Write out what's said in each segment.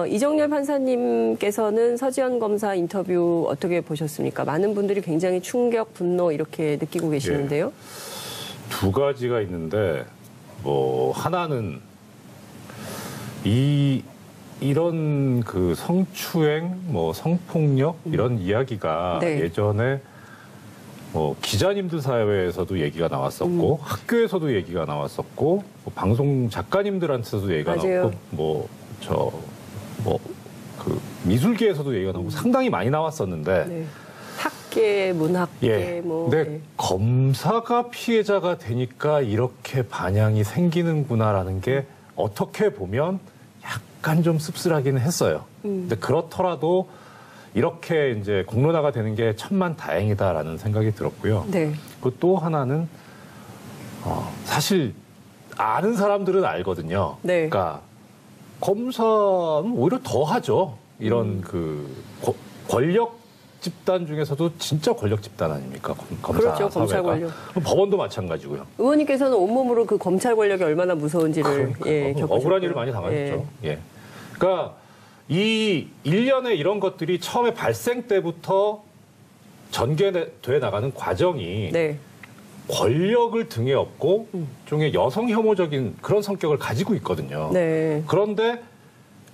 이정렬 판사님께서는 서지현 검사 인터뷰 어떻게 보셨습니까? 많은 분들이 굉장히 충격, 분노 이렇게 느끼고 계시는데요. 예. 두 가지가 있는데 하나는 이런 그 성추행, 성폭력 이런 이야기가 네. 예전에 기자님들 사회에서도 얘기가 나왔었고 학교에서도 얘기가 나왔었고 방송 작가님들한테서도 얘기가 맞아요. 나왔고 그 미술계에서도 얘기가 나오고 상당히 많이 나왔었는데 네. 학계, 문학계 근데 네. 검사가 피해자가 되니까 이렇게 반향이 생기는구나라는 게 어떻게 보면 약간 좀 씁쓸하기는 했어요. 근데 그렇더라도 이렇게 이제 공론화가 되는 게 천만다행이다라는 생각이 들었고요. 네. 그리고 또 하나는 사실 아는 사람들은 알거든요. 네. 그러니까 검사는 오히려 더 하죠. 이런 권력 집단 중에서도 진짜 권력 집단 아닙니까? 검사 그렇죠. 사회가. 검찰 권력. 법원도 마찬가지고요. 의원님께서는 온몸으로 그 검찰 권력이 얼마나 무서운지를 겪으셨고요. 억울한 일을 많이 당하셨죠. 예. 그러니까 이 일련의 이런 것들이 처음에 발생 때부터 전개돼 나가는 과정이 네. 권력을 등에 업고 일종의 여성 혐오적인 그런 성격을 가지고 있거든요. 네. 그런데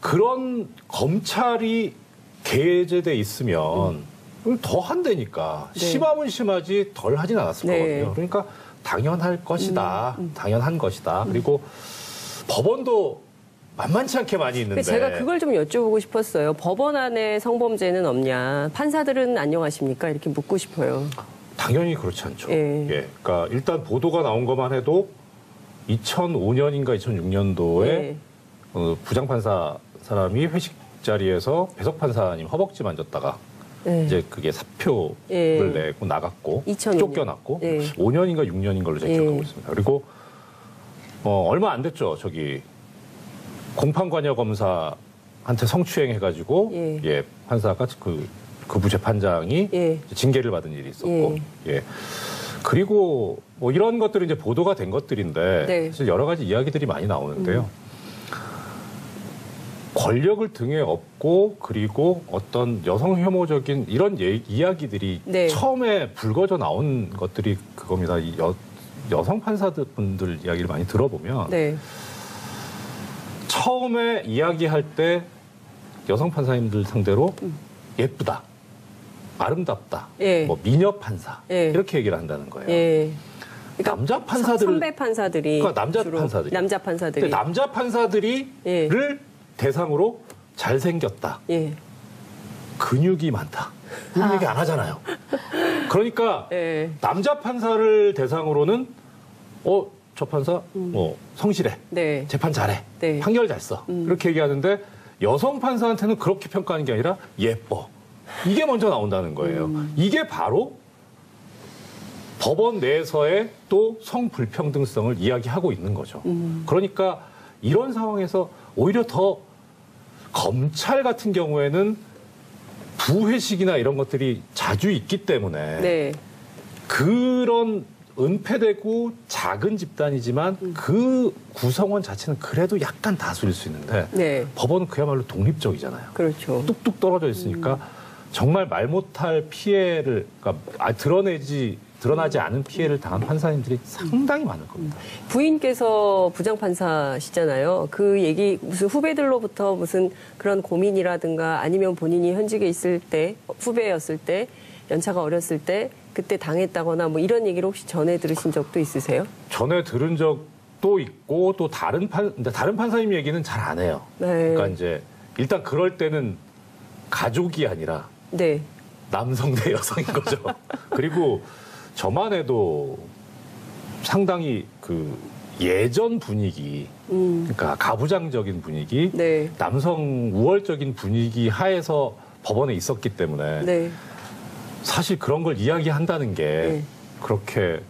그런 검찰이 게재돼 있으면 더 한다니까. 네. 심하면 심하지 덜 하진 않았을 네. 거거든요. 그러니까 당연할 것이다. 당연한 것이다. 그리고 법원도 만만치 않게 많이 있는데. 제가 그걸 좀 여쭤보고 싶었어요. 법원 안에 성범죄는 없냐. 판사들은 안녕하십니까? 이렇게 묻고 싶어요. 당연히 그렇지 않죠. 예. 예. 그러니까 일단 보도가 나온 것만 해도 2005년인가 2006년도에 예. 부장판사 사람이 회식 자리에서 배석 판사님 허벅지 만졌다가 예. 이제 그게 사표를 예. 내고 나갔고 2000 년. 쫓겨났고 예. 5년인가 6년인 걸로 제가 예. 기억하고 있습니다. 그리고 얼마 안 됐죠. 공판관여 검사한테 성추행해가지고 예. 판사가 그 부재판장이 예. 징계를 받은 일이 있었고 예. 그리고 이런 것들이 이제 보도가 된 것들인데 네. 사실 여러 가지 이야기들이 많이 나오는데요. 권력을 등에 업고 그리고 어떤 여성 혐오적인 이런 이야기들이 네. 처음에 불거져 나온 것들이 그겁니다. 여성 판사분들 이야기를 많이 들어보면 네. 처음에 이야기할 때 여성 판사님들 상대로 예쁘다, 아름답다, 예. 미녀 판사 예. 이렇게 얘기를 한다는 거예요. 예. 그러니까 남자 판사들, 선배 판사들이 그러니까 남자 주로 판사들이, 남자 판사들이 근데 남자 판사들이를 예. 대상으로 잘생겼다, 예. 근육이 많다 이런 얘기 안 하잖아요. 그러니까 예. 남자 판사를 대상으로는 저 판사 성실해, 네. 재판 잘해, 네. 판결 잘 써 이렇게 얘기하는데 여성 판사한테는 그렇게 평가하는 게 아니라 예뻐 이게 먼저 나온다는 거예요. 이게 바로 법원 내에서의 또 성불평등성을 이야기하고 있는 거죠. 그러니까 이런 상황에서 오히려 더 검찰 같은 경우에는 부회식이나 이런 것들이 자주 있기 때문에 네. 그런 은폐되고 작은 집단이지만 그 구성원 자체는 그래도 약간 다수일 수 있는데 네. 법원은 그야말로 독립적이잖아요. 그렇죠. 뚝뚝 떨어져 있으니까 정말 말 못할 피해를 그러니까 드러나지 않은 피해를 당한 판사님들이 상당히 많을 겁니다. 부인께서 부장판사시잖아요. 그 얘기 무슨 후배들로부터 무슨 그런 고민이라든가 아니면 본인이 현직에 있을 때 후배였을 때 연차가 어렸을 때 그때 당했다거나 뭐 이런 얘기를 혹시 전에 들으신 적도 있으세요? 전에 들은 적도 있고 또 다른 판사님 얘기는 잘 안 해요. 네. 그러니까 이제 일단 그럴 때는 가족이 아니라 네. 남성 대 여성인 거죠. 그리고 저만 해도 상당히 그 예전 분위기, 그러니까 가부장적인 분위기, 네. 남성 우월적인 분위기 하에서 법원에 있었기 때문에 네. 사실 그런 걸 이야기한다는 게 네. 그렇게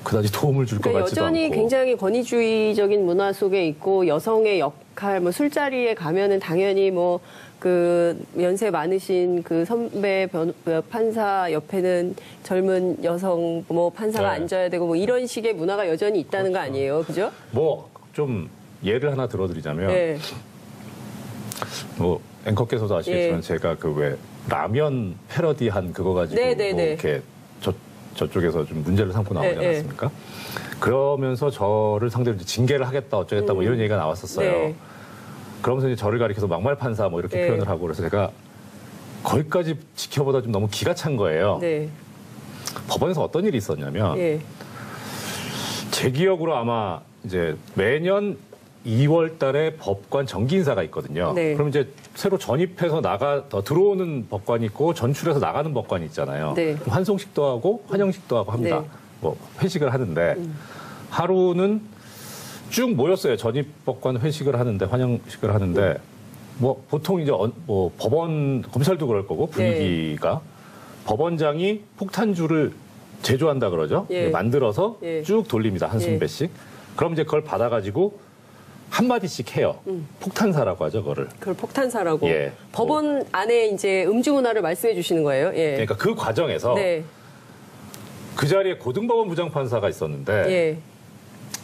그다지 도움을 줄 것 그러니까 같지도 여전히 않고. 굉장히 권위주의적인 문화 속에 있고 여성의 역할, 뭐 술자리에 가면은 당연히 뭐 그 연세 많으신 그 선배 판사 옆에는 젊은 여성 뭐 판사가 네. 앉아야 되고 뭐 이런 식의 문화가 여전히 있다는 거 아니에요, 그죠? 뭐 좀 예를 하나 들어드리자면 네. 뭐 앵커께서도 아시겠지만 예. 제가 그 왜 라면 패러디한 그거 가지고 뭐 이렇게 저쪽에서 좀 문제를 삼고 나오지 않았습니까? 그러면서 저를 상대로 이제 징계를 하겠다 어쩌겠다 뭐 이런 얘기가 나왔었어요. 네. 그러면서 이제 저를 가리켜서 막말 판사 뭐 이렇게 네. 표현을 하고 그래서 제가 거기까지 지켜보다 좀 너무 기가 찬 거예요. 네. 법원에서 어떤 일이 있었냐면 예. 제 기억으로 아마 이제 매년 2월 달에 법관 정기 인사가 있거든요. 네. 그럼 이제 새로 전입해서 들어오는 법관이 있고 전출해서 나가는 법관이 있잖아요. 네. 환송식도 하고 환영식도 하고 합니다. 네. 뭐 회식을 하는데 하루는 쭉 모였어요. 전입 법관 회식을 하는데 환영식을 하는데 뭐 보통 이제 뭐 법원 검찰도 그럴 거고 분위기가 법원장이 폭탄주를 제조한다 그러죠. 예. 만들어서 예. 쭉 돌립니다. 한 순배씩. 그럼 이제 그걸 받아가지고 한마디씩 해요. 폭탄사라고 하죠, 그거를. 그걸 폭탄사라고. 예. 법원 안에 이제 음주문화를 말씀해 주시는 거예요. 예. 그러니까 그 과정에서 네. 그 자리에 고등법원 부장판사가 있었는데 예.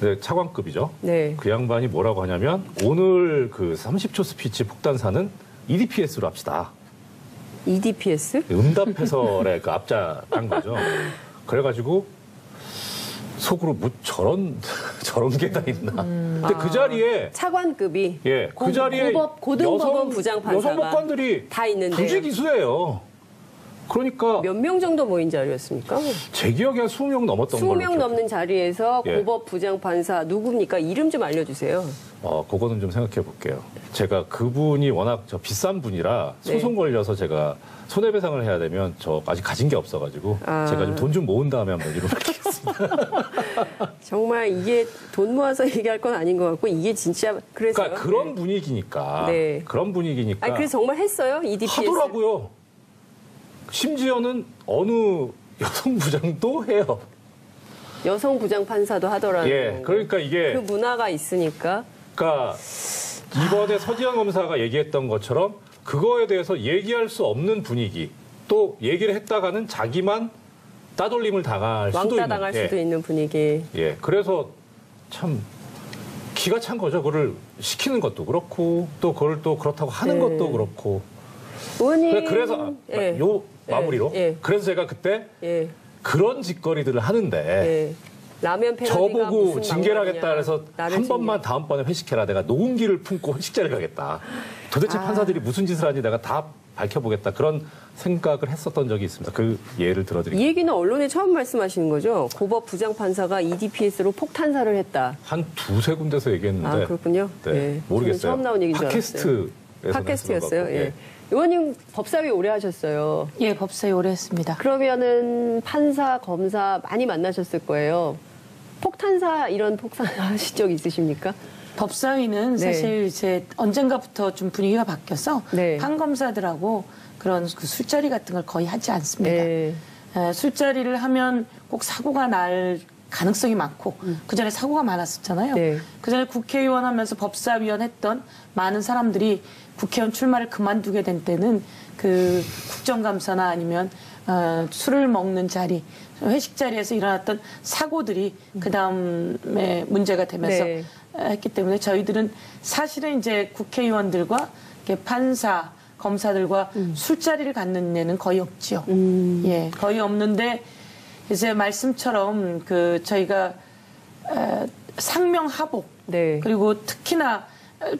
네, 차관급이죠. 네. 그 양반이 뭐라고 하냐면 오늘 그 30초 스피치 폭탄사는 EDPS로 합시다. EDPS? 응답해설의 그 앞자 딴 거죠. 그래가지고 속으로 뭐 저런 게 다 있나. 근데 그 자리에 차관급이 그 자리에 고등법원 부장판사가 여성 법관들이 다 있는데 부지기수예요. 그러니까 몇 명 정도 모인 자리였습니까? 제 기억에 한 20명 넘었던 걸로 20명 넘는 자리에서 예. 고법 부장판사 누굽니까? 이름 좀 알려주세요. 그거는 좀 생각해 볼게요. 제가 그분이 워낙 비싼 분이라 네. 소송 걸려서 제가 손해배상을 해야 되면 저 아직 가진 게 없어가지고 제가 좀 돈 좀 모은 다음에 한번 이름 밝히겠습니다. 정말 이게 돈 모아서 얘기할 건 아닌 것 같고 이게 진짜 그래서 그러니까 그런 분위기니까 네. 그런 분위기니까 아니 그래서 정말 했어요? EDPS 하더라고요. 심지어는 어느 여성 부장도 해요. 여성 부장판사도 하더라고요. 예, 그러니까 이게 그 문화가 있으니까 그러니까 이번에 서지현 검사가 얘기했던 것처럼 그거에 대해서 얘기할 수 없는 분위기 또 얘기를 했다가는 자기만 따돌림을 당할 수도 왕따 있는 당할 수도 있는 분위기. 예, 그래서 참 기가 찬 거죠. 그거를 시키는 것도 그렇고 또 그걸 또 그렇다고 하는 네. 것도 그렇고. 의원님 그래서 예. 요 마무리로 예. 그래서 제가 그때 예. 그런 짓거리들을 하는데 예. 라면 패러디가 저보고 무슨 징계를 방법이냐. 하겠다 그래서 나를 한 징계. 번만 다음번에 회식해라. 내가 녹음기를 품고 회식자를 가겠다. 도대체 판사들이 무슨 짓을 하는지 내가 다 밝혀보겠다. 그런 생각을 했었던 적이 있습니다. 그 예를 이 들어드릴게요. 얘기는 언론에 처음 말씀하시는 거죠? 고법 부장판사가 EDPS로 폭탄사를 했다. 한 두세 군데서 얘기했는데 아 그렇군요. 네, 예. 모르겠어요. 저는 처음 나온 얘기인 줄 알았어요. 팟캐스트였어요. 예. 의원님 법사위 오래 하셨어요. 예, 법사위 오래 했습니다. 그러면은 판사, 검사 많이 만나셨을 거예요. 폭탄사 이런 폭탄 하신 적 있으십니까? 법사위는 네. 사실 이제 언젠가부터 좀 분위기가 바뀌어서 네. 판검사들하고 그런 그 술자리 같은 걸 거의 하지 않습니다. 네. 술자리를 하면 꼭 사고가 날 가능성이 많고 그전에 사고가 많았었잖아요. 네. 그전에 국회의원 하면서 법사위원 했던 많은 사람들이 국회의원 출마를 그만두게 된 때는 그 국정감사나 아니면 술을 먹는 자리, 회식 자리에서 일어났던 사고들이 그 다음에 문제가 되면서 네. 했기 때문에 저희들은 사실은 이제 국회의원들과 이렇게 판사, 검사들과 술자리를 갖는 예는 거의 없지요. 예, 거의 없는데 이제 말씀처럼 그 저희가 상명하복 네. 그리고 특히나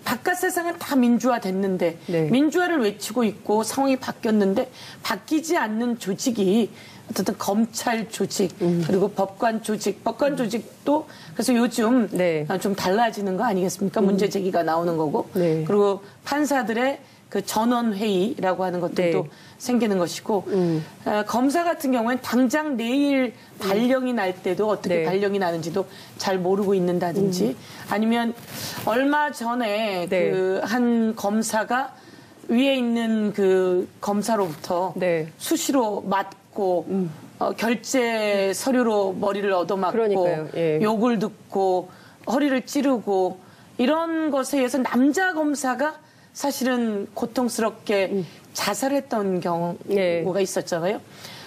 바깥 세상은 다 민주화 됐는데 네. 민주화를 외치고 있고 상황이 바뀌었는데 바뀌지 않는 조직이 어쨌든 검찰 조직 그리고 법관 조직도 그래서 요즘 네. 좀 달라지는 거 아니겠습니까? 문제 제기가 나오는 거고 네. 그리고 판사들의 그 전원 회의라고 하는 것들도 네. 생기는 것이고 검사 같은 경우에는 당장 내일 발령이 날 때도 어떻게 네. 발령이 나는지도 잘 모르고 있는다든지 아니면 얼마 전에 네. 그 한 검사가 위에 있는 그 검사로부터 네. 수시로 맞고 결제 서류로 머리를 얻어맞고 그러니까요. 예. 욕을 듣고 허리를 찌르고 이런 것에 의해서 남자 검사가 사실은 고통스럽게 자살했던 경우가 네. 있었잖아요.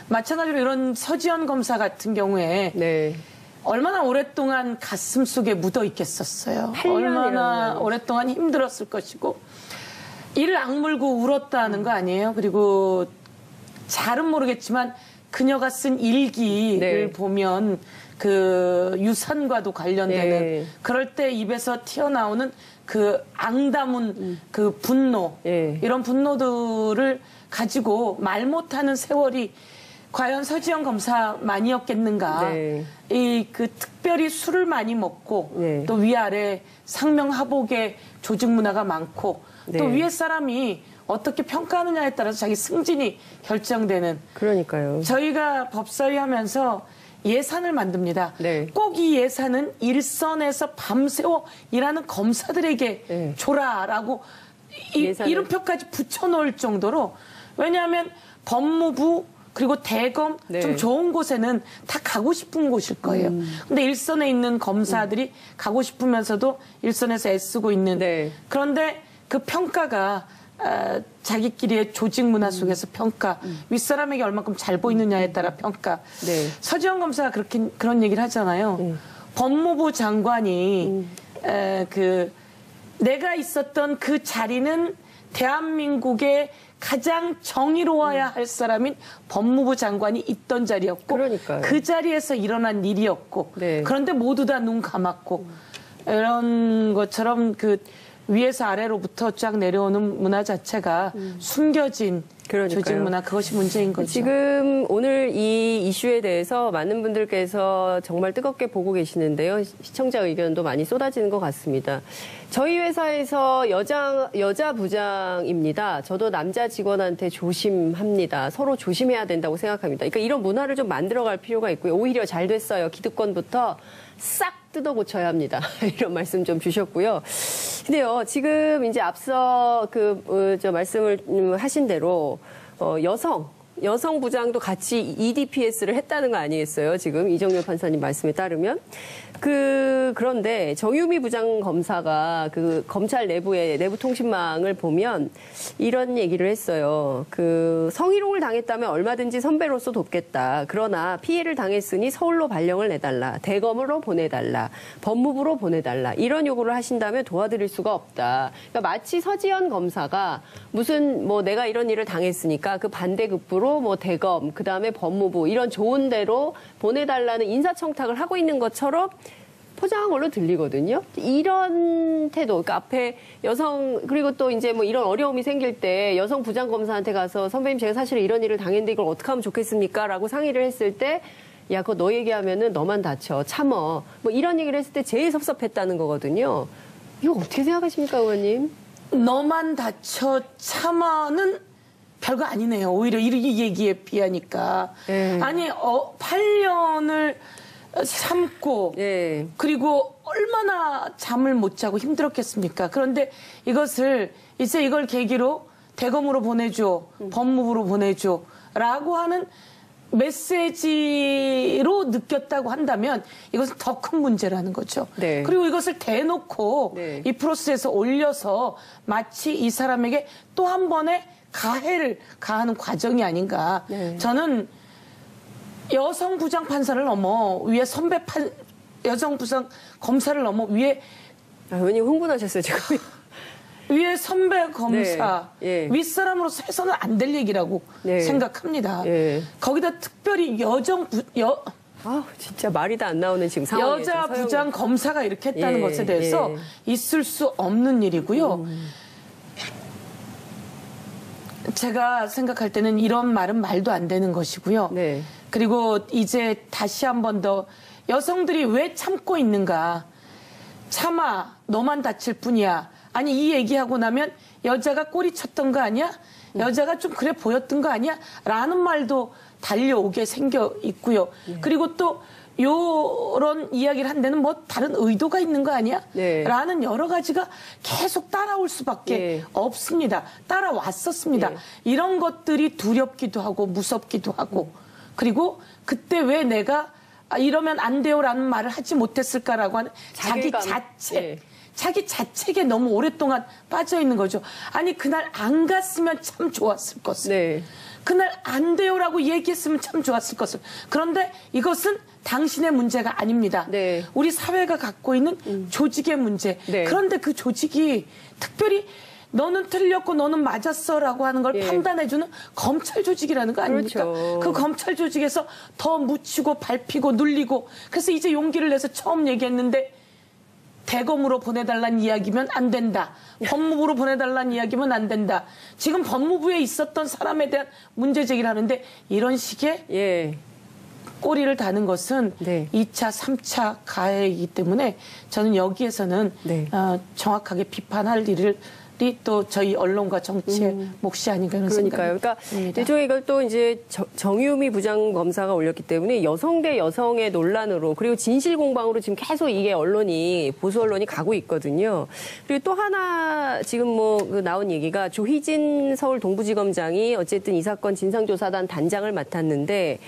마찬가지로 이런 서지현 검사 같은 경우에 네. 얼마나 오랫동안 가슴 속에 묻어 있겠었어요. 8년이라는 얼마나 말이죠. 오랫동안 힘들었을 것이고 이를 악물고 울었다는 거 아니에요? 그리고 잘은 모르겠지만 그녀가 쓴 일기를 네. 보면 그 유산과도 관련되는 네. 그럴 때 입에서 튀어나오는 그 앙담은 그 분노 네. 이런 분노들을 가지고 말 못하는 세월이 과연 서지현 검사만이었겠는가. 네. 이 그 특별히 술을 많이 먹고 네. 또 위아래 상명하복의 조직 문화가 많고 네. 또 위에 사람이 어떻게 평가하느냐에 따라서 자기 승진이 결정되는 그러니까요. 저희가 법사위 하면서 예산을 만듭니다. 네. 꼭 이 예산은 일선에서 밤새워 일하는 검사들에게 네. 줘라라고 예산을. 이름표까지 붙여놓을 정도로 왜냐하면 법무부 그리고 대검 네. 좀 좋은 곳에는 다 가고 싶은 곳일 거예요. 근데 일선에 있는 검사들이 가고 싶으면서도 일선에서 애쓰고 있는 네. 그런데 그 평가가 자기끼리의 조직 문화 속에서 평가, 윗사람에게 얼마큼 잘 보이느냐에 따라 평가. 네. 서지현 검사가 그런 얘기를 하잖아요. 법무부 장관이 내가 있었던 그 자리는 대한민국의 가장 정의로워야 할 사람인 법무부 장관이 있던 자리였고 그러니까요. 그 자리에서 일어난 일이었고 네. 그런데 모두 다 눈 감았고 이런 것처럼 그 위에서 아래로부터 쫙 내려오는 문화 자체가 숨겨진 그러니까요. 조직 문화 그것이 문제인 거죠. 지금 오늘 이 이슈에 대해서 많은 분들께서 정말 뜨겁게 보고 계시는데요. 시청자 의견도 많이 쏟아지는 것 같습니다. 저희 회사에서 여자 부장입니다. 저도 남자 직원한테 조심합니다. 서로 조심해야 된다고 생각합니다. 그러니까 이런 문화를 좀 만들어갈 필요가 있고요. 오히려 잘 됐어요. 기득권부터 싹 뜯어 고쳐야 합니다. 이런 말씀 좀 주셨고요. 근데요, 지금 이제 앞서 말씀을 하신 대로, 여성 부장도 같이 EDPS를 했다는 거 아니겠어요? 지금 이정열 판사님 말씀에 따르면. 그런데 정유미 부장 검사가 그 검찰 내부의 내부 통신망을 보면 이런 얘기를 했어요. 성희롱을 당했다면 얼마든지 선배로서 돕겠다. 그러나 피해를 당했으니 서울로 발령을 내달라. 대검으로 보내달라. 법무부로 보내달라. 이런 요구를 하신다면 도와드릴 수가 없다. 그러니까 마치 서지현 검사가 무슨 내가 이런 일을 당했으니까 그 반대급부로 대검, 그다음에 법무부 이런 좋은 데로 보내달라는 인사청탁을 하고 있는 것처럼 포장한 걸로 들리거든요. 이런 태도, 그러니까 앞에 여성, 그리고 또 이제 이런 어려움이 생길 때 여성 부장검사한테 가서 선배님 제가 사실 이런 일을 당했는데 이걸 어떻게 하면 좋겠습니까? 라고 상의를 했을 때 야, 그거 너 얘기하면은 너만 다쳐. 참어. 이런 얘기를 했을 때 제일 섭섭했다는 거거든요. 이거 어떻게 생각하십니까, 의원님? 너만 다쳐 참아는 별거 아니네요. 오히려 이 얘기에 비하니까. 네. 아니, 8년을 참고 네. 그리고 얼마나 잠을 못 자고 힘들었겠습니까? 그런데 이걸 계기로 대검으로 보내줘, 법무부로 보내줘 라고 하는 메시지로 느꼈다고 한다면 이것은 더 큰 문제라는 거죠. 네. 그리고 이것을 대놓고 네. 이 프로세스에서 올려서 마치 이 사람에게 또 한 번의 가해를 가하는 과정이 아닌가. 네. 저는 여성 부장 판사를 넘어 위에 여성 부장 검사를 넘어 위에 의원님 흥분하셨어요, 지금. 위에 선배 검사, 네. 예. 윗사람으로서 해서는 안 될 얘기라고 네. 생각합니다. 예. 거기다 특별히 진짜 말이 다 안 나오는 지금 상황이에요. 여자 부장 검사가 이렇게 했다는 예, 것에 대해서 있을 수 없는 일이고요. 제가 생각할 때는 이런 말은 말도 안 되는 것이고요. 네. 그리고 이제 다시 한 번 더 여성들이 왜 참고 있는가. 참아, 너만 다칠 뿐이야. 아니, 이 얘기하고 나면 여자가 꼬리 쳤던 거 아니야? 여자가 좀 그래 보였던 거 아니야? 라는 말도 달려오게 생겨 있고요. 그리고 또 요런 이야기를 한 데는 다른 의도가 있는 거 아니야? 네. 라는 여러 가지가 계속 따라올 수밖에 없습니다. 따라왔었습니다. 이런 것들이 두렵기도 하고 무섭기도 하고 그리고 그때 왜 내가 이러면 안 돼요라는 말을 하지 못했을까라고 하는 자괴감. 자기 자책에 너무 오랫동안 빠져 있는 거죠. 아니 그날 안 갔으면 참 좋았을 것을. 네. 그날 안 돼요라고 얘기했으면 참 좋았을 것을. 그런데 이것은 당신의 문제가 아닙니다. 네. 우리 사회가 갖고 있는 조직의 문제. 네. 그런데 그 조직이 특별히 너는 틀렸고 너는 맞았어라고 하는 걸 예. 판단해주는 검찰 조직이라는 거 아닙니까? 그렇죠. 그 검찰 조직에서 더 묻히고 밟히고 눌리고 그래서 이제 용기를 내서 처음 얘기했는데 대검으로 보내달라는 이야기면 안 된다. 법무부로 보내달라는 이야기면 안 된다. 지금 법무부에 있었던 사람에 대한 문제 제기를 하는데 이런 식의 예. 꼬리를 다는 것은 네. 2차, 3차 가해이기 때문에 저는 여기에서는 네. 정확하게 비판할 일이 또 저희 언론과 정치의 몫이 아닌가 이런 그러니까요. 그러니까 생각입니다. 일종의 이걸 또 이제 정유미 부장검사가 올렸기 때문에 여성 대 여성의 논란으로 그리고 진실 공방으로 지금 계속 이게 언론이 보수 언론이 가고 있거든요. 그리고 또 하나 지금 그 나온 얘기가 조희진 서울 동부지검장이 어쨌든 이 사건 진상조사단 단장을 맡았는데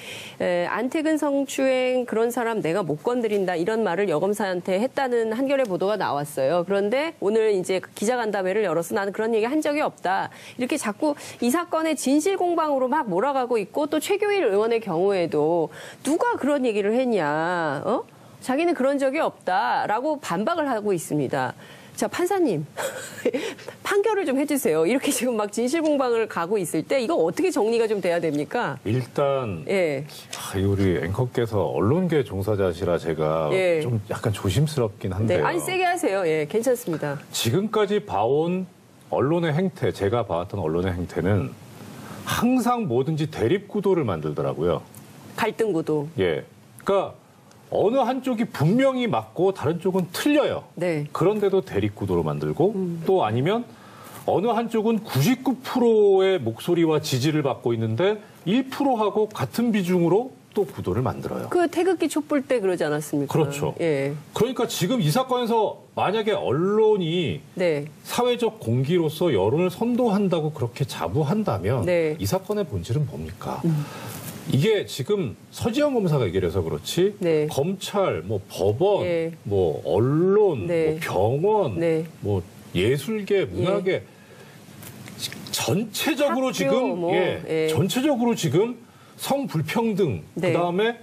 안태근 성추행 그런 사람 내가 못 건드린다 이런 말을 여검사한테 했다는 한겨레 보도가 나왔어요. 그런데 오늘 이제 기자간담회를 열어서 나는 그런 얘기 한 적이 없다. 이렇게 자꾸 이 사건의 진실 공방으로 막 몰아가고 있고 또 최교일 의원의 경우에도 누가 그런 얘기를 했냐. 자기는 그런 적이 없다라고 반박을 하고 있습니다. 자, 판사님. 판결을 좀 해주세요. 이렇게 지금 막 진실 공방을 가고 있을 때 이거 어떻게 정리가 좀 돼야 됩니까? 일단 예. 우리 앵커께서 언론계 종사자시라 제가 예. 좀 약간 조심스럽긴 한데요. 네. 아니, 세게 하세요. 예, 괜찮습니다. 지금까지 봐온 언론의 행태, 제가 봐왔던 언론의 행태는 항상 뭐든지 대립구도를 만들더라고요. 갈등 구도. 예. 그러니까 어느 한쪽이 분명히 맞고 다른 쪽은 틀려요. 네. 그런데도 대립구도로 만들고 또 아니면 어느 한쪽은 99%의 목소리와 지지를 받고 있는데 1%하고 같은 비중으로 또 구도를 만들어요. 그 태극기 촛불 때 그러지 않았습니까? 그렇죠. 예. 그러니까 지금 이 사건에서 만약에 언론이 네. 사회적 공기로서 여론을 선도한다고 그렇게 자부한다면 네. 이 사건의 본질은 뭡니까? 이게 지금 서지영 검사가 얘기를 해서 그렇지 네. 검찰, 뭐 법원, 예. 뭐 언론, 네. 뭐 병원, 네. 뭐 예술계, 문화계 전체적으로 학교, 지금 뭐, 예. 전체적으로 지금 성불평등 네. 그다음에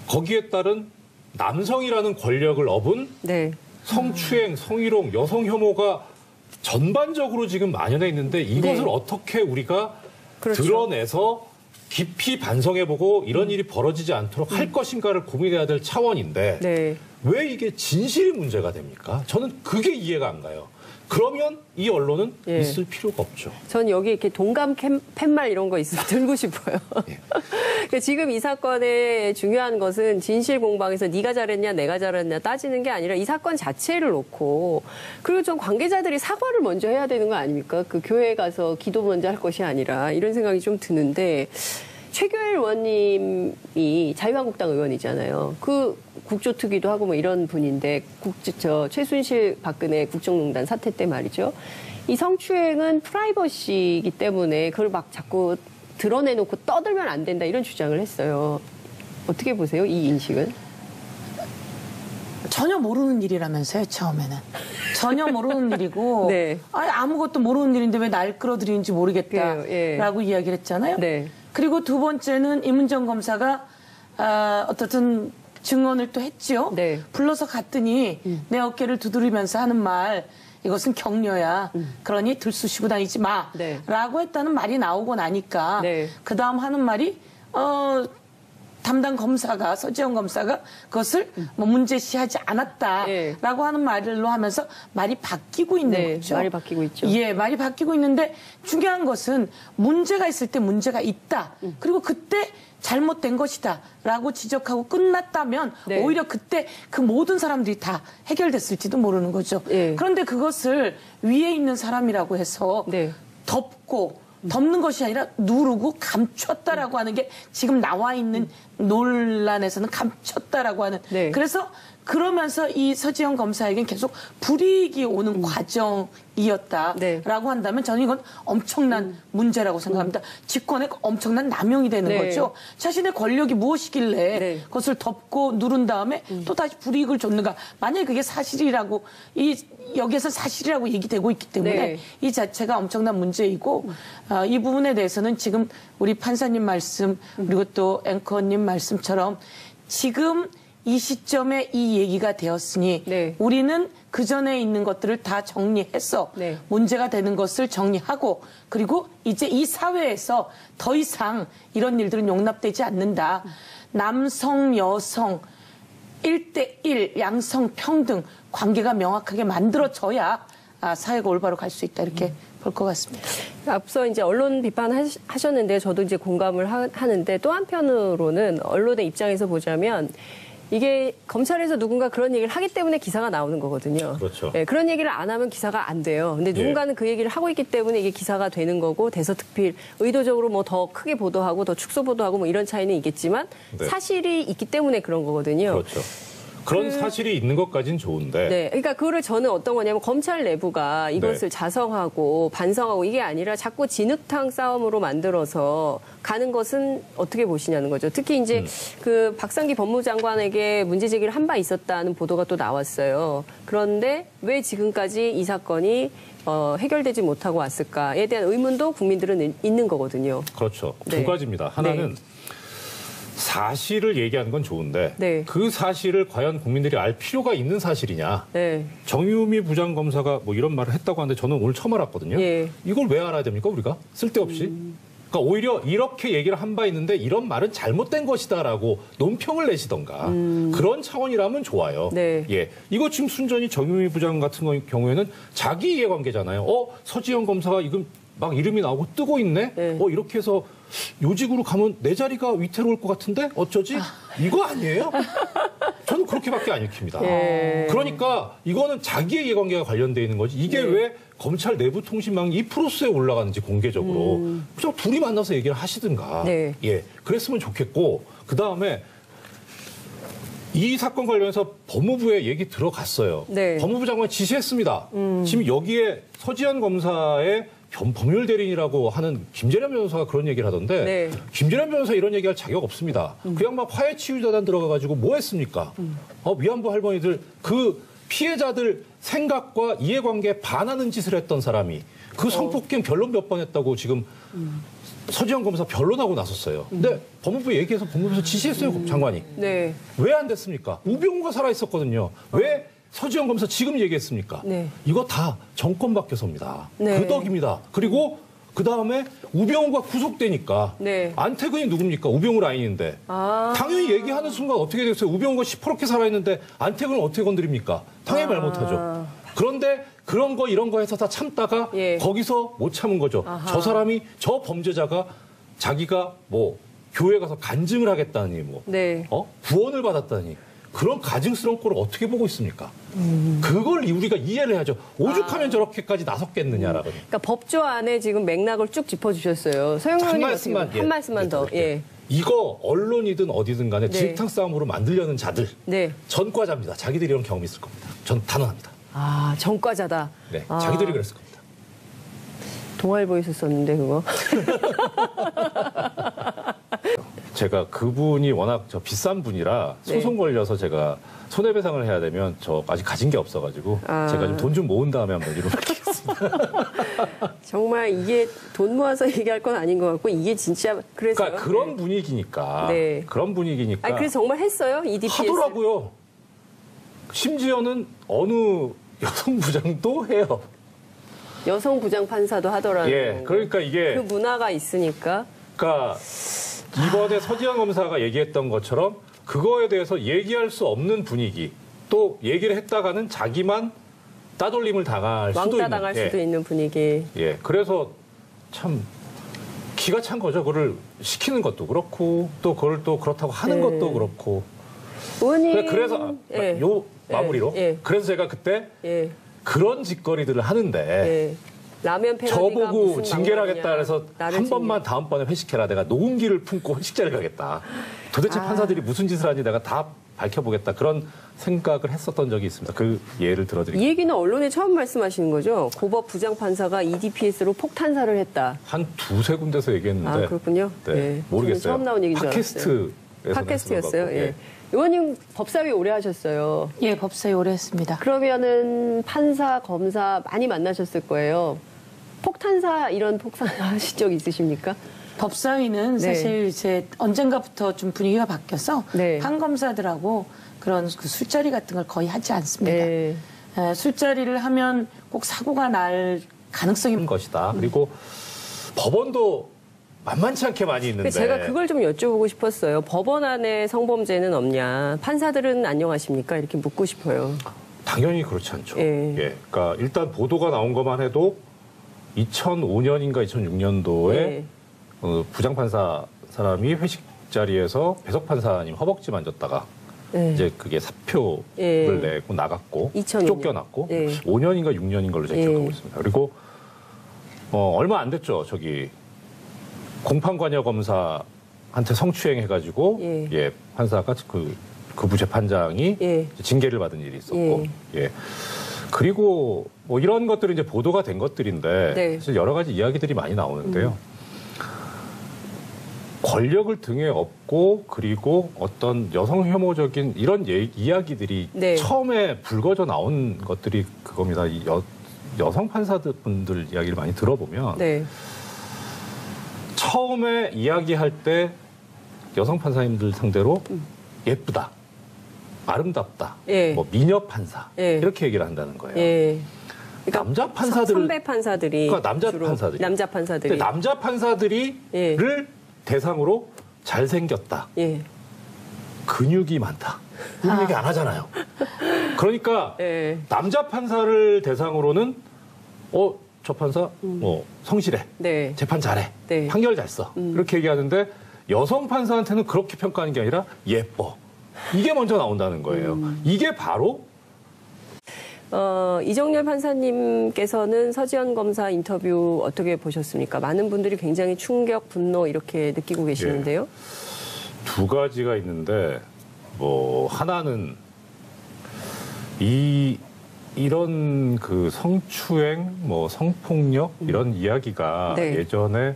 거기에 따른 남성이라는 권력을 업은 네. 성추행, 성희롱, 여성 혐오가 전반적으로 지금 만연해 있는데 이것을 네. 어떻게 우리가 그렇죠. 드러내서 깊이 반성해보고 이런 일이 벌어지지 않도록 할 것인가를 고민해야 될 차원인데 네. 왜 이게 진실이 문제가 됩니까? 저는 그게 이해가 안 가요. 그러면 이 언론은 예. 있을 필요가 없죠. 전 여기 이렇게 동감 팻말 이런 거 있으면 들고 싶어요. 예. 그러니까 지금 이 사건의 중요한 것은 진실 공방에서 네가 잘했냐 내가 잘했냐 따지는 게 아니라 이 사건 자체를 놓고 그리고 좀 관계자들이 사과를 먼저 해야 되는 거 아닙니까? 그 교회에 가서 기도 먼저 할 것이 아니라 이런 생각이 좀 드는데 최교일 의원님이 자유한국당 의원이잖아요. 그 국조특위도 하고 뭐 이런 분인데 최순실 박근혜 국정농단 사태 때 말이죠. 이 성추행은 프라이버시이기 때문에 그걸 막 자꾸 드러내놓고 떠들면 안 된다 이런 주장을 했어요. 어떻게 보세요? 이 인식은? 전혀 모르는 일이라면서요, 처음에는. 전혀 모르는 일이고 네. 아무것도 모르는 일인데 왜 날 끌어들이는지 모르겠다라고 그래요, 예. 이야기를 했잖아요. 네. 그리고 두 번째는 임은정 검사가 어떻든 증언을 또 했죠. 네. 불러서 갔더니 내 어깨를 두드리면서 하는 말 이것은 격려야. 그러니 들쑤시고 다니지 마. 네. 라고 했다는 말이 나오고 나니까 네. 그다음 하는 말이 담당 검사가 서지영 검사가 그것을 뭐 문제시하지 않았다라고 예. 하는 말로 하면서 말이 바뀌고 있는 네, 거죠. 말이 바뀌고 있죠. 예, 말이 바뀌고 있는데 중요한 것은 문제가 있을 때 문제가 있다. 그리고 그때 잘못된 것이다라고 지적하고 끝났다면 네. 오히려 그때 그 모든 사람들이 다 해결됐을지도 모르는 거죠. 예. 그런데 그것을 위에 있는 사람이라고 해서 네. 덮는 것이 아니라 누르고 감췄다라고 하는 게 지금 나와 있는 논란에서는 감췄다라고 하는. 네. 그래서 그러면서 이 서지영 검사에겐 계속 불이익이 오는 과정이었다라고 네. 한다면 저는 이건 엄청난 문제라고 생각합니다. 직권의 엄청난 남용이 되는 네. 거죠. 자신의 권력이 무엇이길래 네. 그것을 덮고 누른 다음에 또 다시 불이익을 줬는가. 만약에 그게 사실이라고 여기에서 사실이라고 얘기되고 있기 때문에 네. 이 자체가 엄청난 문제이고 이 부분에 대해서는 지금 우리 판사님 말씀 그리고 또 앵커님 말씀처럼 지금 이 시점에 이 얘기가 되었으니 네. 우리는 그 전에 있는 것들을 다 정리해서 네. 문제가 되는 것을 정리하고 그리고 이제 이 사회에서 더 이상 이런 일들은 용납되지 않는다. 남성, 여성 1대1 양성 평등 관계가 명확하게 만들어져야 사회가 올바로 갈 수 있다 이렇게 볼 것 같습니다. 앞서 이제 언론 비판하셨는데 저도 이제 공감을 하는데 또 한편으로는 언론의 입장에서 보자면 이게 검찰에서 누군가 그런 얘기를 하기 때문에 기사가 나오는 거거든요. 그렇죠. 예, 그런 얘기를 안 하면 기사가 안 돼요. 근데 누군가는 그 얘기를 하고 있기 때문에 이게 기사가 되는 거고 대서특필 의도적으로 뭐 더 크게 보도하고 더 축소 보도하고 뭐 이런 차이는 있겠지만 네. 사실이 있기 때문에 그런 거거든요. 그렇죠. 그런 사실이 있는 것까지는 좋은데. 네, 그러니까 그거를 저는 어떤 거냐면 검찰 내부가 이것을 네. 자성하고 반성하고 이게 아니라 자꾸 진흙탕 싸움으로 만들어서 가는 것은 어떻게 보시냐는 거죠. 특히 이제 그 박상기 법무장관에게 문제 제기를 한 바 있었다는 보도가 또 나왔어요. 그런데 왜 지금까지 이 사건이 해결되지 못하고 왔을까에 대한 의문도 국민들은 있는 거거든요. 그렇죠. 네. 두 가지입니다. 하나는 네. 사실을 얘기하는 건 좋은데 네. 그 사실을 과연 국민들이 알 필요가 있는 사실이냐. 네. 정유미 부장검사가 뭐 이런 말을 했다고 하는데 저는 오늘 처음 알았거든요. 예. 이걸 왜 알아야 됩니까, 우리가? 쓸데없이. 그러니까 오히려 이렇게 얘기를 한 바 있는데 이런 말은 잘못된 것이다라고 논평을 내시던가 그런 차원이라면 좋아요. 네. 예, 이거 지금 순전히 정유미 부장 같은 경우에는 자기 이해관계잖아요. 서지현 검사가 이건 막 이름이 나오고 뜨고 있네. 네. 이렇게 해서 요직으로 가면 내 자리가 위태로울 것 같은데 어쩌지? 이거 아니에요? 저는 그렇게밖에 안 읽힙니다. 예. 그러니까 이거는 자기의 이해관계가 관련돼 있는 거지. 이게 왜 검찰 내부 통신망이 이 프로스에 올라가는지 공개적으로 그냥 둘이 만나서 얘기를 하시든가. 네. 예, 그랬으면 좋겠고 그 다음에 이 사건 관련해서 법무부에 얘기 들어갔어요. 네. 법무부 장관이 지시했습니다. 지금 여기에 서지현 검사의 법률 대리인이라고 하는 김재련 변호사가 그런 얘기를 하던데 네. 김재련 변호사 이런 얘기할 자격 없습니다. 그냥 막 화해치유재단 들어가가지고 뭐 했습니까? 위안부 할머니들 그 피해자들 생각과 이해관계에 반하는 짓을 했던 사람이 그 성폭행 변론 몇 번 했다고 지금 서지현 검사 변론하고 나섰어요. 근데 법무부에 얘기해서 법무부에서 지시했어요, 장관이. 네. 왜 안 됐습니까? 우병우가 살아있었거든요. 왜 서지현 검사 지금 얘기했습니까? 네. 이거 다 정권 바뀌어서입니다. 네. 그 덕입니다. 그리고 그 다음에 우병우가 구속되니까 네. 안태근이 누굽니까? 우병우 라인인데. 당연히 얘기하는 순간 어떻게 됐어요? 우병우가 시퍼렇게 살아있는데 안태근은 어떻게 건드립니까? 당연히 말 못하죠. 그런데 그런 거 이런 거 해서 다 참다가 예. 거기서 못 참은 거죠. 저 사람이 저 범죄자가 자기가 뭐 교회 가서 간증을 하겠다니 뭐 네. 구원을 받았다니 그런 가증스러운 꼴을 어떻게 보고 있습니까? 그걸 우리가 이해를 해야죠. 오죽하면 저렇게까지 나섰겠느냐라고. 그러니까 법조 안에 지금 맥락을 쭉 짚어주셨어요. 서영 한 의원님 말씀만 한 말씀만 더. 예. 이거 언론이든 어디든 간에 네. 진흙탕 싸움으로 만들려는 자들 네. 전과자입니다. 자기들이 이런 경험이 있을 겁니다. 전 단언합니다. 전과자다. 네, 자기들이 그랬을 겁니다. 동아일보에서 썼는데 그거. 제가 그분이 워낙 비싼 분이라 네. 소송 걸려서 제가 손해배상을 해야 되면 저 아직 가진 게 없어가지고 제가 좀 돈 좀 모은 다음에 한번 이름을 밝히겠습니다. 정말 이게 돈 모아서 얘기할 건 아닌 것 같고 이게 진짜 그래서 그러니까 그런 분위기니까 네. 그런 분위기니까 아니 그래서 정말 했어요 EDPS. 하더라고요. 심지어는 어느 여성 부장도 해요. 여성 부장 판사도 하더라고요. 예, 그러니까 이게 그 문화가 있으니까. 그러니까 이번에 서지현 검사가 얘기했던 것처럼 그거에 대해서 얘기할 수 없는 분위기 또 얘기를 했다가는 자기만 따돌림을 당할 수도 왕따 있는 당할 수도 있는 분위기. 예, 그래서 참 기가 찬 거죠. 그거를 시키는 것도 그렇고 또 그걸 또 그렇다고 하는 네. 것도 그렇고. 의원님. 그래서 예. 요 마무리로 예. 그래서 제가 그때 예. 그런 짓거리들을 하는데 예. 라면 패러디가 저보고 무슨 징계를 방법이냐. 하겠다 그래서 나를 한 징계. 번만 다음번에 회식해라. 내가 녹음기를 품고 회식자를 가겠다. 도대체 판사들이 무슨 짓을 하는지 내가 다 밝혀보겠다. 그런 생각을 했었던 적이 있습니다. 그 예를 들어드리겠습니다. 이 얘기는 언론에 처음 말씀하시는 거죠? 고법 부장판사가 EDPS로 폭탄사를 했다. 한 두세 군데서 얘기했는데 그렇군요. 네, 예. 모르겠어요. 저는 처음 나온 얘기인 줄 알았어요. 팟캐스트에서 팟캐스트였어요. 말씀을 예. 의원님 법사위 오래 하셨어요. 예, 법사위 오래 했습니다. 그러면은 판사, 검사 많이 만나셨을 거예요. 폭탄사 이런 폭탄 하신 적 있으십니까? 법사위는 네. 사실 이제 언젠가부터 좀 분위기가 바뀌어서 네. 판검사들하고 그런 그 술자리 같은 걸 거의 하지 않습니다. 네. 술자리를 하면 꼭 사고가 날 가능성이 있는 것이다. 그리고 법원도 만만치 않게 많이 있는데 제가 그걸 좀 여쭤보고 싶었어요. 법원 안에 성범죄는 없냐? 판사들은 안녕하십니까? 이렇게 묻고 싶어요. 당연히 그렇지 않죠. 예. 예. 그러니까 일단 보도가 나온 것만 해도 2005년인가 2006년도에 예. 부장판사 사람이 회식 자리에서 배석 판사님 허벅지 만졌다가 예. 이제 그게 사표를 예. 내고 나갔고 2005년. 쫓겨났고 예. 5년인가 6년인 걸로 제가 예. 기억하고 있습니다. 그리고 얼마 안 됐죠. 저기 공판관여검사한테 성추행 해가지고 예. 판사가 그 부재판장이 예. 징계를 받은 일이 있었고 예. 그리고 뭐 이런 것들이 이제 보도가 된 것들인데 네. 사실 여러 가지 이야기들이 많이 나오는데요. 권력을 등에 업고 그리고 어떤 여성 혐오적인 이런 이야기들이 네. 처음에 불거져 나온 것들이 그겁니다. 이 여성 판사분들 이야기를 많이 들어보면 네. 처음에 이야기할 때 여성 판사님들 상대로 예쁘다, 아름답다, 예. 뭐 미녀 판사 예. 이렇게 얘기를 한다는 거예요. 예. 남자 판사들, 선배 판사들이 그러니까 남자 주로 판사들이. 남자 판사들이 근데 남자 판사들이를 예. 대상으로 잘생겼다, 예. 근육이 많다 이런 얘기 안 하잖아요. 그러니까 예. 남자 판사를 대상으로는 저 판사 성실해, 네. 재판 잘해, 네. 판결 잘 써 이렇게 얘기하는데 여성 판사한테는 그렇게 평가하는 게 아니라 예뻐 이게 먼저 나온다는 거예요. 이게 바로 이정열 판사님께서는 서지현 검사 인터뷰 어떻게 보셨습니까? 많은 분들이 굉장히 충격, 분노 이렇게 느끼고 계시는데요. 두 가지가 있는데 뭐 하나는 이런 그 성추행, 뭐 성폭력 이런 이야기가 네. 예전에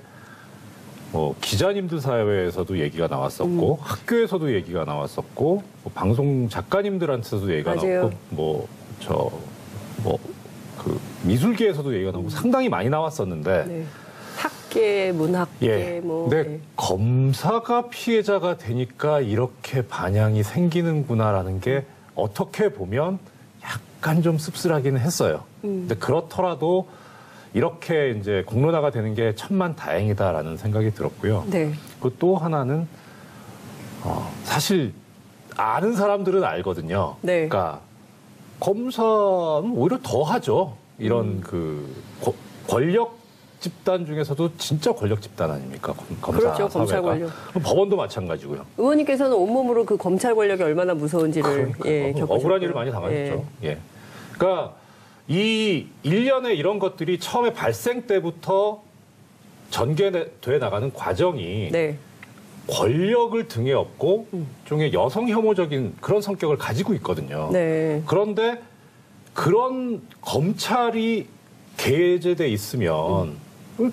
뭐 기자님들 사회에서도 얘기가 나왔었고 학교에서도 얘기가 나왔었고 뭐 방송 작가님들한테서도 얘기가 맞아요. 나왔고 그 미술계에서도 얘기가 나오고 상당히 많이 나왔었는데 네. 학계, 문학계 뭐. 근데 네. 검사가 피해자가 되니까 이렇게 반향이 생기는구나라는 게 어떻게 보면 약간 좀 씁쓸하기는 했어요. 근데 그렇더라도 이렇게 이제 공론화가 되는 게 천만 다행이다라는 생각이 들었고요. 네. 그리고 또 하나는 사실 아는 사람들은 알거든요. 네. 그러니까 검사는 오히려 더 하죠. 이런 권력 집단 중에서도 진짜 권력 집단 아닙니까? 검사 그렇죠, 검찰 사회가. 권력. 법원도 마찬가지고요. 의원님께서는 온몸으로 그 검찰 권력이 얼마나 무서운지를 겪으셨고요. 억울한 일을 많이 당하셨죠. 예. 그러니까 이 일련의 이런 것들이 처음에 발생 때부터 전개돼 나가는 과정이 네. 권력을 등에 업고 일종의 여성 혐오적인 그런 성격을 가지고 있거든요. 네. 그런데 그런 검찰이 개제돼 있으면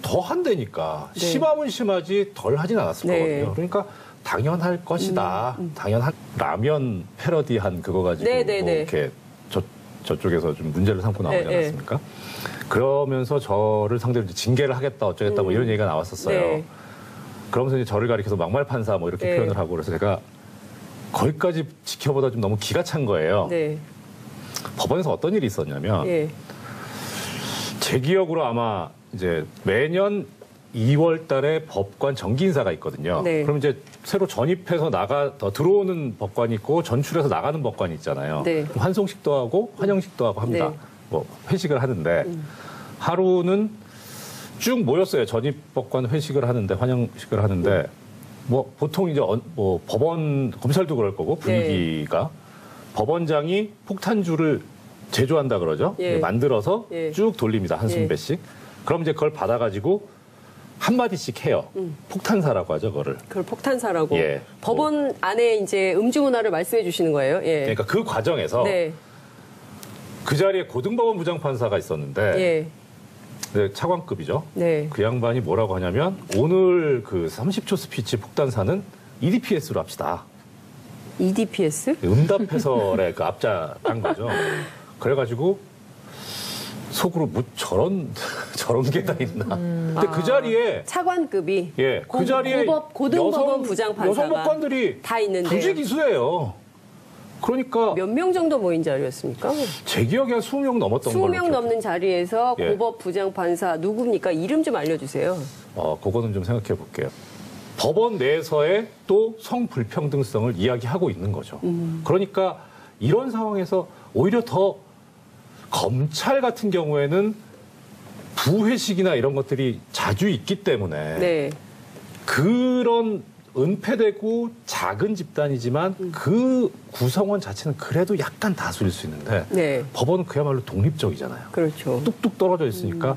더 한다니까 네. 심하면 심하지 덜 하진 않았을 네. 거거든요. 그러니까 당연할 것이다. 당연한 라면 패러디한 그거 가지고 네, 네, 뭐 네. 이렇게 저쪽에서 좀 문제를 삼고 나오지 네, 않았습니까? 그러면서 저를 상대로 이제 징계를 하겠다 어쩌겠다 뭐 이런 얘기가 나왔었어요. 네. 그러면서 이제 저를 가리켜서 막말 판사 뭐 이렇게 네. 표현을 하고 그래서 제가 거기까지 지켜보다 좀 너무 기가 찬 거예요. 네. 법원에서 어떤 일이 있었냐면 예. 제 기억으로 아마 이제 매년 2월 달에 법관 정기 인사가 있거든요. 네. 그럼 이제 새로 전입해서 들어오는 법관이 있고 전출해서 나가는 법관이 있잖아요. 네. 그럼 환송식도 하고 환영식도 하고 합니다. 네. 뭐 회식을 하는데 하루는 쭉 모였어요. 전입 법관 회식을 하는데 환영식을 하는데 뭐 보통 이제 뭐 법원 검찰도 그럴 거고 분위기가 법원장이 폭탄주를 제조한다 그러죠. 예. 만들어서 예. 쭉 돌립니다. 한숨 배씩. 그럼 이제 그걸 받아가지고 한마디씩 해요. 폭탄사라고 하죠, 그거를. 그걸 폭탄사라고. 예. 법원 안에 이제 음주 문화를 말씀해 주시는 거예요. 예. 그러니까 그 과정에서 네. 그 자리에 고등법원 부장판사가 있었는데 예. 네, 차관급이죠. 네. 그 양반이 뭐라고 하냐면 오늘 그 30초 스피치 폭탄사는 EDPS로 합시다. EDPS? 응답해설의 그 앞자 딴 거죠. 그래가지고 속으로 뭐 저런 저런 게 다 있나. 근데 그 자리에 차관급이 예, 그 자리에 고등법원 부장판사가 여성 법관들이 다 있는데요. 굳이 기수예요. 그러니까 몇 명 정도 모인 자리였습니까? 제 기억에 한 20명 넘었던 걸로 20명 넘는 자리에서 예. 고법 부장판사 누굽니까? 이름 좀 알려주세요. 그거는 좀 생각해 볼게요. 법원 내에서의 또 성불평등성을 이야기하고 있는 거죠. 그러니까 이런 상황에서 오히려 더 검찰 같은 경우에는 부회식이나 이런 것들이 자주 있기 때문에 네. 그런 은폐되고 작은 집단이지만 그 구성원 자체는 그래도 약간 다수일 수 있는데 네. 법원은 그야말로 독립적이잖아요. 그렇죠. 뚝뚝 떨어져 있으니까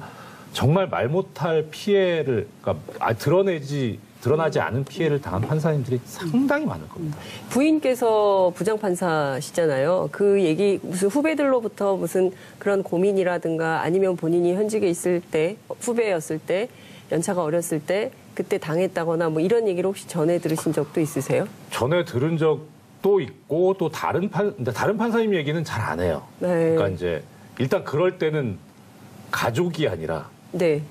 정말 말 못할 피해를 그러니까 드러나지 않은 피해를 당한 판사님들이 상당히 많을 겁니다. 부인께서 부장판사시잖아요. 그 얘기 무슨 후배들로부터 무슨 그런 고민이라든가 아니면 본인이 현직에 있을 때 후배였을 때 연차가 어렸을 때 그때 당했다거나 뭐 이런 얘기를 혹시 전해 들으신 적도 있으세요? 전에 들은 적도 있고 또 다른 판사님 얘기는 잘 안 해요. 네. 그러니까 이제 일단 그럴 때는 가족이 아니라 네.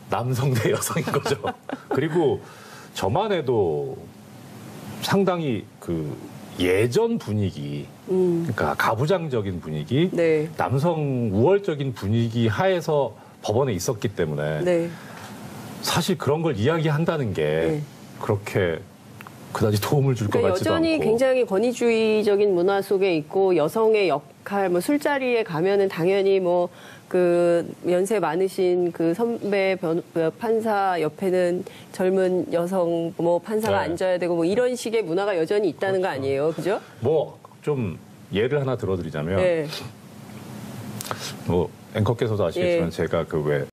남성 대 여성인 거죠. 그리고 저만 해도 상당히 그 예전 분위기, 그러니까 가부장적인 분위기, 네. 남성 우월적인 분위기 하에서 법원에 있었기 때문에 네. 사실 그런 걸 이야기한다는 게 네. 그렇게 그다지 도움을 줄 것 그러니까 같지도 여전히 않고. 굉장히 권위주의적인 문화 속에 있고 여성의 역할, 뭐 술자리에 가면은 당연히 뭐 그 연세 많으신 그 선배 판사 옆에는 젊은 여성 뭐 판사가 네. 앉아야 되고 뭐 이런 식의 문화가 여전히 있다는 거 아니에요, 그죠? 뭐 좀 예를 하나 들어드리자면 네. 뭐 앵커께서도 아시겠지만 예. 제가 그 왜